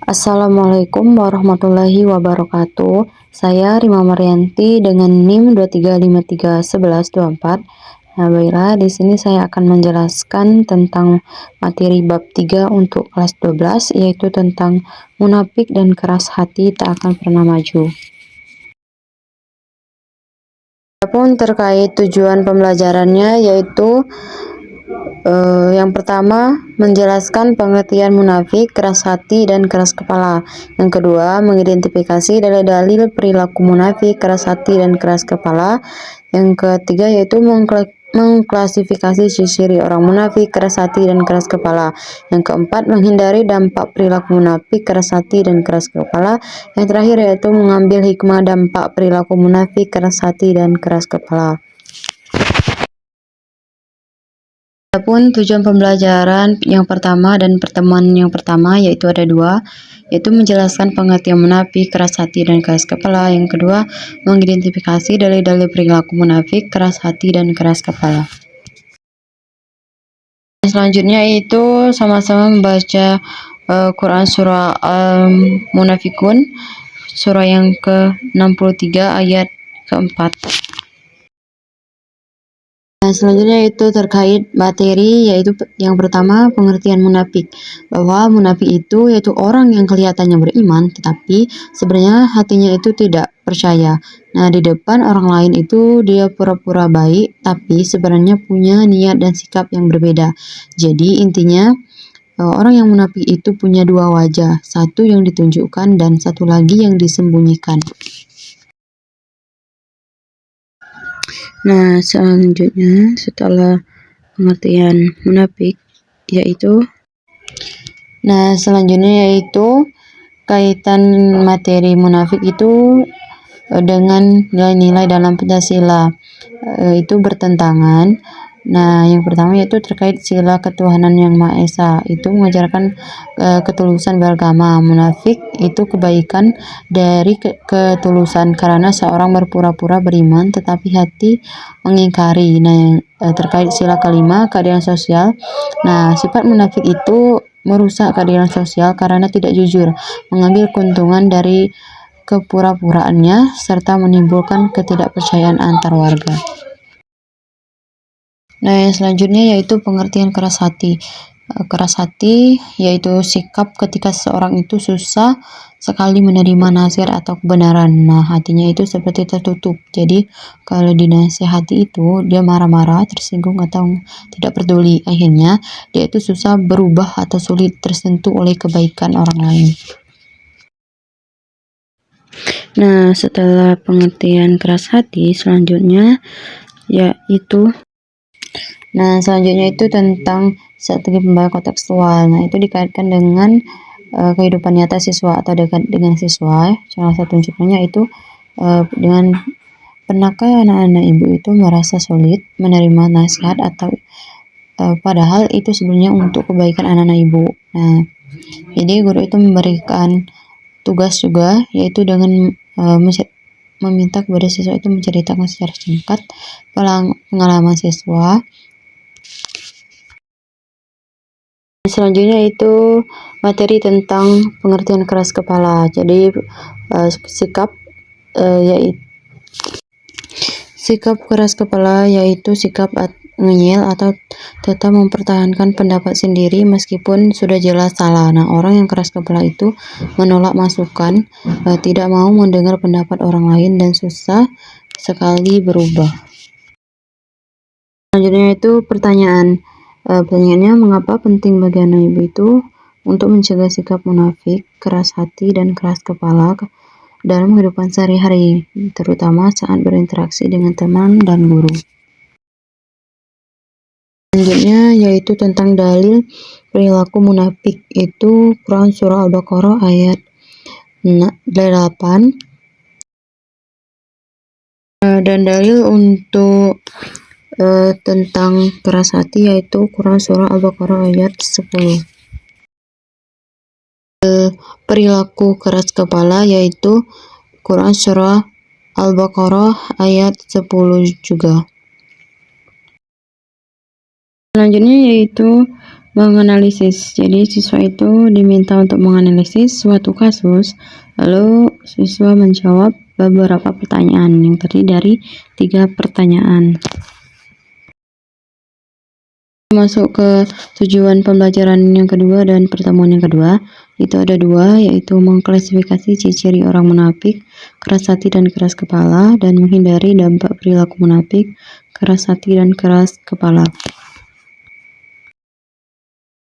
Assalamualaikum warahmatullahi wabarakatuh. Saya Rima Maryanti dengan NIM 23531124. Nah, baiklah, di sini saya akan menjelaskan tentang materi bab 3 untuk kelas 12, yaitu tentang munafik dan keras hati tak akan pernah maju. Adapun terkait tujuan pembelajarannya, yaitu yang pertama, menjelaskan pengertian munafik, keras hati, dan keras kepala. Yang kedua, mengidentifikasi dalil-dalil perilaku munafik, keras hati, dan keras kepala. Yang ketiga, yaitu mengklasifikasi ciri orang munafik, keras hati, dan keras kepala. Yang keempat, menghindari dampak perilaku munafik, keras hati, dan keras kepala. Yang terakhir, yaitu mengambil hikmah dampak perilaku munafik, keras hati, dan keras kepala. Adapun tujuan pembelajaran yang pertama dan pertemuan yang pertama yaitu ada dua, yaitu menjelaskan pengertian munafik, keras hati, dan keras kepala. Yang kedua, mengidentifikasi dalil-dalil perilaku munafik, keras hati, dan keras kepala. Selanjutnya itu sama-sama membaca Quran surah Al-Munafikun, surah yang ke-63 ayat ke-4. Selanjutnya itu terkait materi, yaitu yang pertama pengertian munafik, bahwa munafik itu yaitu orang yang kelihatannya beriman tetapi sebenarnya hatinya itu tidak percaya. Nah, di depan orang lain itu dia pura-pura baik tapi sebenarnya punya niat dan sikap yang berbeda. Jadi intinya orang yang munafik itu punya dua wajah, satu yang ditunjukkan dan satu lagi yang disembunyikan. Nah, selanjutnya setelah pengertian munafik yaitu kaitan materi munafik itu dengan nilai-nilai dalam Pancasila itu bertentangan. Nah, yang pertama yaitu terkait sila ketuhanan yang Maha Esa, itu mengajarkan ketulusan beragama. Munafik itu kebaikan dari ketulusan karena seorang berpura-pura beriman tetapi hati mengingkari. Nah, terkait sila kelima, keadilan sosial. Nah, sifat munafik itu merusak keadilan sosial karena tidak jujur, mengambil keuntungan dari kepura-puraannya, serta menimbulkan ketidakpercayaan antar warga. Nah, yang selanjutnya yaitu pengertian keras hati. Keras hati yaitu sikap ketika seseorang itu susah sekali menerima nasihat atau kebenaran. Nah, hatinya itu seperti tertutup. Jadi, kalau dinasihati itu dia marah-marah, tersinggung atau tidak peduli. Akhirnya, dia itu susah berubah atau sulit tersentuh oleh kebaikan orang lain. Nah, setelah pengertian keras hati, selanjutnya itu tentang strategi pembahasan kontekstual. Nah, itu dikaitkan dengan kehidupan nyata siswa atau dekat dengan siswa. Salah satu contohnya itu dengan pernahkah anak-anak ibu itu merasa sulit menerima nasihat atau padahal itu sebenarnya untuk kebaikan anak-anak ibu. Nah, jadi guru itu memberikan tugas juga, yaitu dengan meminta kepada siswa itu menceritakan secara singkat pengalaman siswa. Selanjutnya itu materi tentang pengertian keras kepala. Jadi sikap keras kepala yaitu sikap ngeyel atau tetap mempertahankan pendapat sendiri meskipun sudah jelas salah. Nah, orang yang keras kepala itu menolak masukan, tidak mau mendengar pendapat orang lain dan susah sekali berubah. Selanjutnya itu pertanyaan. Pertanyaannya, mengapa penting bagi anak ibu itu untuk mencegah sikap munafik, keras hati, dan keras kepala dalam kehidupan sehari-hari, terutama saat berinteraksi dengan teman dan guru. Selanjutnya yaitu tentang dalil perilaku munafik, itu Quran surah Al-Baqarah ayat 8, dan dalil untuk tentang keras hati yaitu Quran surah Al-Baqarah ayat 10. Perilaku keras kepala yaitu Quran surah Al-Baqarah ayat 10 juga. Selanjutnya yaitu menganalisis. Jadi siswa itu diminta untuk menganalisis suatu kasus, lalu siswa menjawab beberapa pertanyaan yang terdiri dari 3 pertanyaan. Masuk ke tujuan pembelajaran yang kedua dan pertemuan yang kedua, itu ada 2, yaitu mengklasifikasi ciri-ciri orang munafik, keras hati dan keras kepala, dan menghindari dampak perilaku munafik, keras hati dan keras kepala.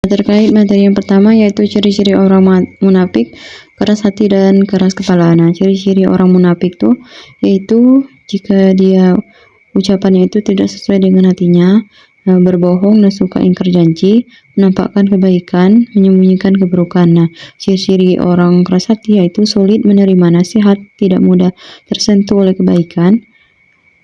Terkait materi yang pertama, yaitu ciri-ciri orang munafik, keras hati dan keras kepala. Nah, ciri-ciri orang munafik tuh yaitu jika dia ucapannya itu tidak sesuai dengan hatinya, berbohong dan suka ingkar janji, menampakkan kebaikan, menyembunyikan keburukan. Nah, ciri-ciri orang keras hati yaitu sulit menerima nasihat, tidak mudah tersentuh oleh kebaikan,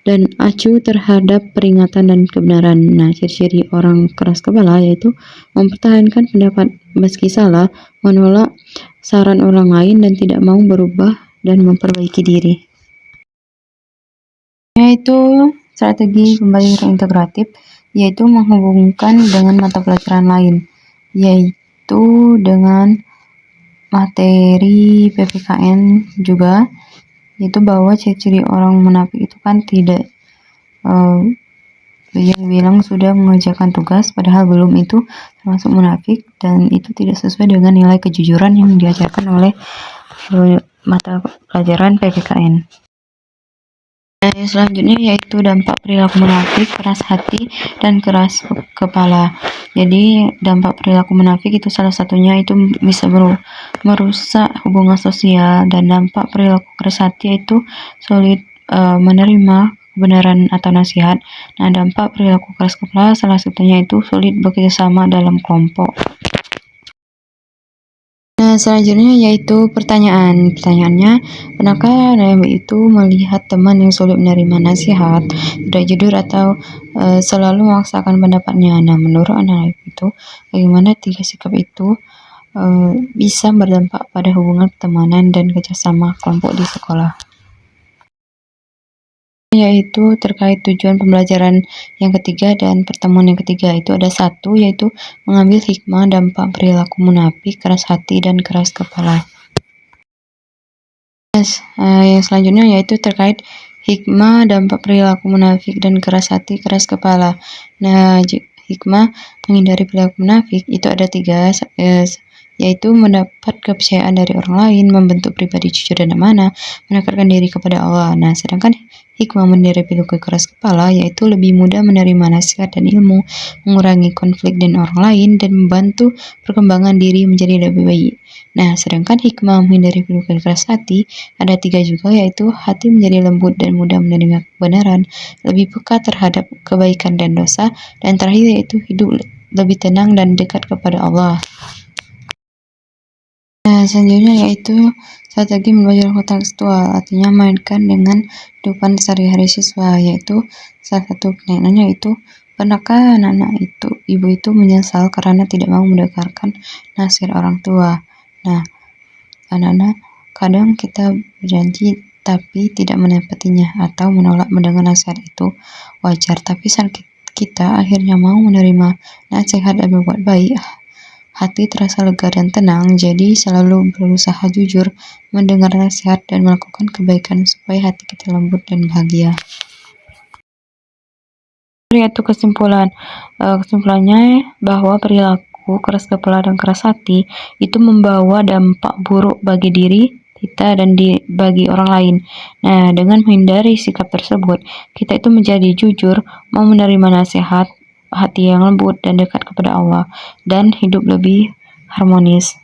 dan acuh terhadap peringatan dan kebenaran. Nah, ciri-ciri orang keras kepala yaitu mempertahankan pendapat meski salah, menolak saran orang lain, dan tidak mau berubah dan memperbaiki diri. Yaitu strategi pembelajaran integratif, yaitu menghubungkan dengan mata pelajaran lain, yaitu dengan materi PPKN juga, yaitu bahwa ciri-ciri orang munafik itu kan tidak yang bilang sudah mengerjakan tugas padahal belum, itu termasuk munafik dan itu tidak sesuai dengan nilai kejujuran yang diajarkan oleh mata pelajaran PPKN. Yang selanjutnya yaitu dampak perilaku munafik, keras hati dan keras kepala. Jadi dampak perilaku munafik itu salah satunya itu bisa merusak hubungan sosial, dan dampak perilaku keras hati itu sulit menerima kebenaran atau nasihat. Nah, dampak perilaku keras kepala salah satunya itu sulit bekerjasama dalam kelompok. Nah, selanjutnya yaitu pertanyaan. Pertanyaannya, pernahkah anak itu melihat teman yang sulit menerima nasihat, tidak jujur, atau selalu memaksakan pendapatnya? Nah, menurut anak itu, bagaimana 3 sikap itu bisa berdampak pada hubungan pertemanan dan kerjasama kelompok di sekolah? Yaitu terkait tujuan pembelajaran yang ketiga dan pertemuan yang ketiga, itu ada 1, yaitu mengambil hikmah dampak perilaku munafik, keras hati dan keras kepala. Yang selanjutnya yaitu terkait hikmah dampak perilaku munafik dan keras hati, keras kepala. Nah, hikmah menghindari perilaku munafik itu ada 3, yaitu mendapat kepercayaan dari orang lain, membentuk pribadi jujur dan amanah, mendekatkan diri kepada Allah. Nah, sedangkan hikmah menghindari perilaku keras kepala yaitu lebih mudah menerima nasihat dan ilmu, mengurangi konflik dengan orang lain, dan membantu perkembangan diri menjadi lebih baik. Nah, sedangkan hikmah menghindari perilaku keras hati ada 3 juga, yaitu hati menjadi lembut dan mudah menerima kebenaran, lebih peka terhadap kebaikan dan dosa, dan terakhir yaitu hidup lebih tenang dan dekat kepada Allah. Nah, selanjutnya yaitu strategi membelajar kontekstual, artinya mainkan dengan kehidupan sehari-hari siswa, yaitu salah satu pertanyaannya yaitu, pernahkah anak-anak ibu itu menyesal karena tidak mau mendengarkan nasihat orang tua? Nah, anak-anak, kadang kita berjanji tapi tidak menepatinya atau menolak mendengar nasihat itu wajar, tapi saat kita akhirnya mau menerima nasihat dan berbuat baik, hati terasa lega dan tenang. Jadi selalu berusaha jujur mendengar nasihat dan melakukan kebaikan supaya hati kita lembut dan bahagia. Yaitu kesimpulannya bahwa perilaku keras kepala dan keras hati itu membawa dampak buruk bagi diri kita dan bagi orang lain. Nah, dengan menghindari sikap tersebut, kita itu menjadi jujur, mau menerima nasihat, hati yang lembut dan dekat kepada Allah, dan hidup lebih harmonis.